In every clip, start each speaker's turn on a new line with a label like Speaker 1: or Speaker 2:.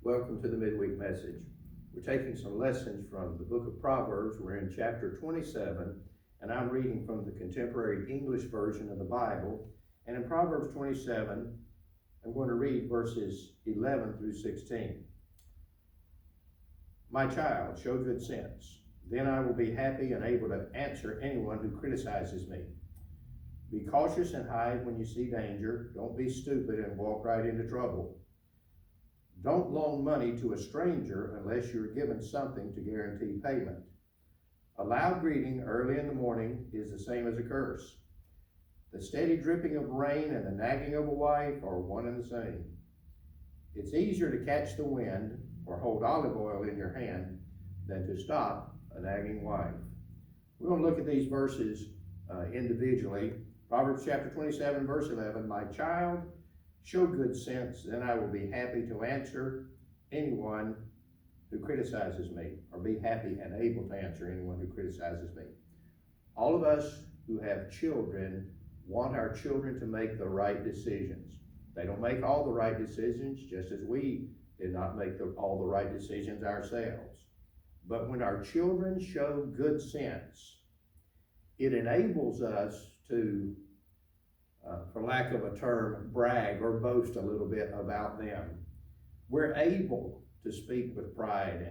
Speaker 1: Welcome to the Midweek message. We're taking some lessons from the book of Proverbs. We're in chapter 27, and I'm reading from the contemporary English version of the Bible. And in Proverbs 27, I'm going to read verses 11 through 16. My child, show good sense. Then I will be happy and able to answer anyone who criticizes me. Be cautious and hide when you see danger. Don't be stupid and walk right into trouble. Don't loan money to a stranger unless you're given something to guarantee payment. A loud greeting early in the morning is the same as a curse. The steady dripping of rain and the nagging of a wife are one and the same. It's easier to catch the wind or hold olive oil in your hand than to stop a nagging wife. We're going to look at these verses individually. Proverbs chapter 27, verse 11, my child, show good sense, then I will be happy to answer anyone who criticizes me, or be happy and able to answer anyone who criticizes me. All of us who have children want our children to make the right decisions. They don't make all the right decisions, just as we did not make all the right decisions ourselves. But when our children show good sense, it enables us to, for lack of a term, brag or boast a little bit about them. We're able to speak with pride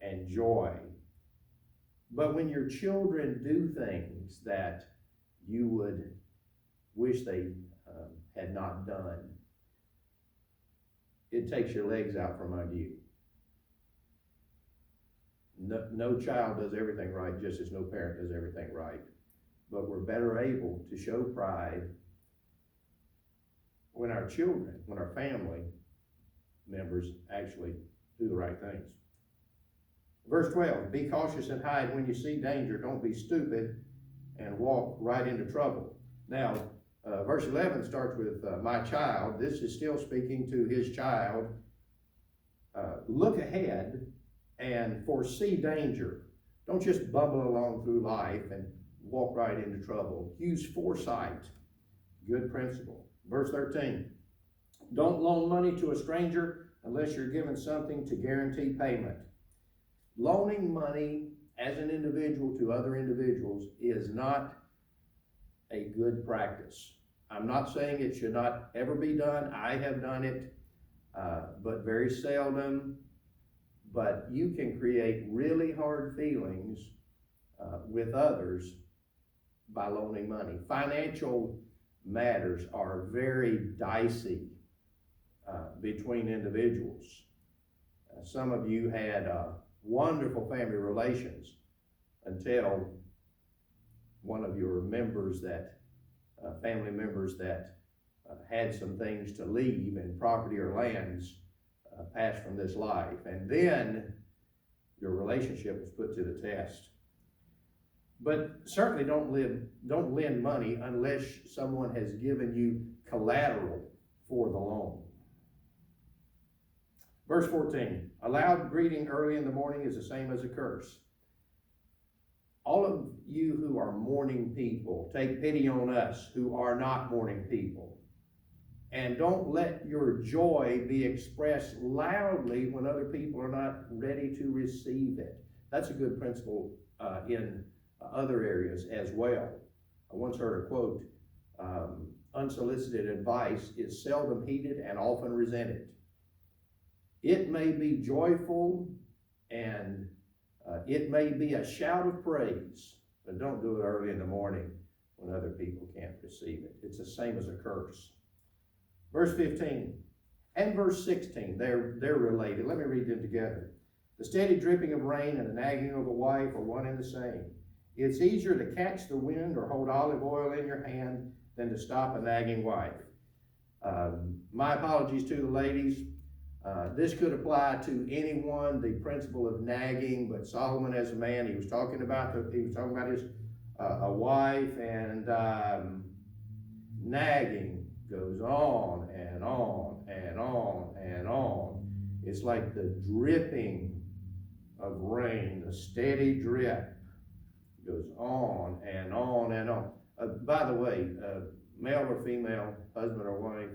Speaker 1: and joy. But when your children do things that you would wish they had not done, it takes your legs out from under you. No child does everything right, just as no parent does everything right. But we're better able to show pride when our children, when our family members actually do the right things. Verse 12, be cautious and hide when you see danger. Don't be stupid and walk right into trouble. Now, verse 11 starts with my child. This is still speaking to his child. Look ahead and foresee danger. Don't just bumble along through life and walk right into trouble. Use foresight. Good principle. Verse 13. Don't loan money to a stranger unless you're given something to guarantee payment. Loaning money as an individual to other individuals is not a good practice. I'm not saying it should not ever be done. I have done it, but very seldom. But you can create really hard feelings with others by loaning money. Financial matters are very dicey between individuals. Some of you had wonderful family relations until one of your members family members that had some things to leave in property or lands passed from this life, and then your relationship was put to the test. But certainly don't lend money unless someone has given you collateral for the loan. Verse 14, a loud greeting early in the morning is the same as a curse. All of you who are mourning people, take pity on us who are not mourning people. And don't let your joy be expressed loudly when other people are not ready to receive it. That's a good principle in other areas as well. I once heard a quote, unsolicited advice is seldom heeded and often resented. It may be joyful and it may be a shout of praise, but don't do it early in the morning when other people can't receive it. It's the same as a curse. Verse 15 and verse 16, they're related. Let me read them together. The steady dripping of rain and the nagging of a wife are one and the same. It's easier to catch the wind or hold olive oil in your hand than to stop a nagging wife. My apologies to the ladies. This could apply to anyone, the principle of nagging, but Solomon as a man, he was talking about his a wife, and nagging goes on and on and on and on. It's like the dripping of rain, the steady drip goes on and on and on. By the way, male or female, husband or wife,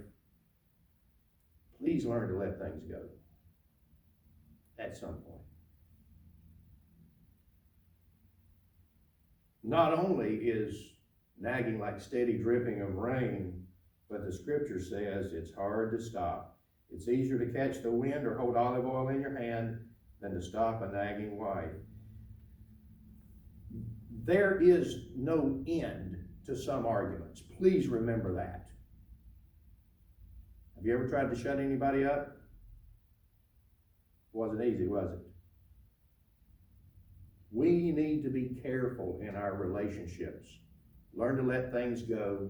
Speaker 1: please learn to let things go. at some point. Not only is nagging like steady dripping of rain, but the scripture says it's hard to stop. It's easier to catch the wind or hold olive oil in your hand than to stop a nagging wife. There is no end to some arguments. Please remember that. Have you ever tried to shut anybody up? Wasn't easy, was it? We need to be careful in our relationships. Learn to let things go.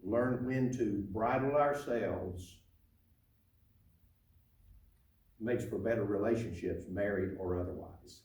Speaker 1: Learn when to bridle ourselves. Makes for better relationships, married or otherwise.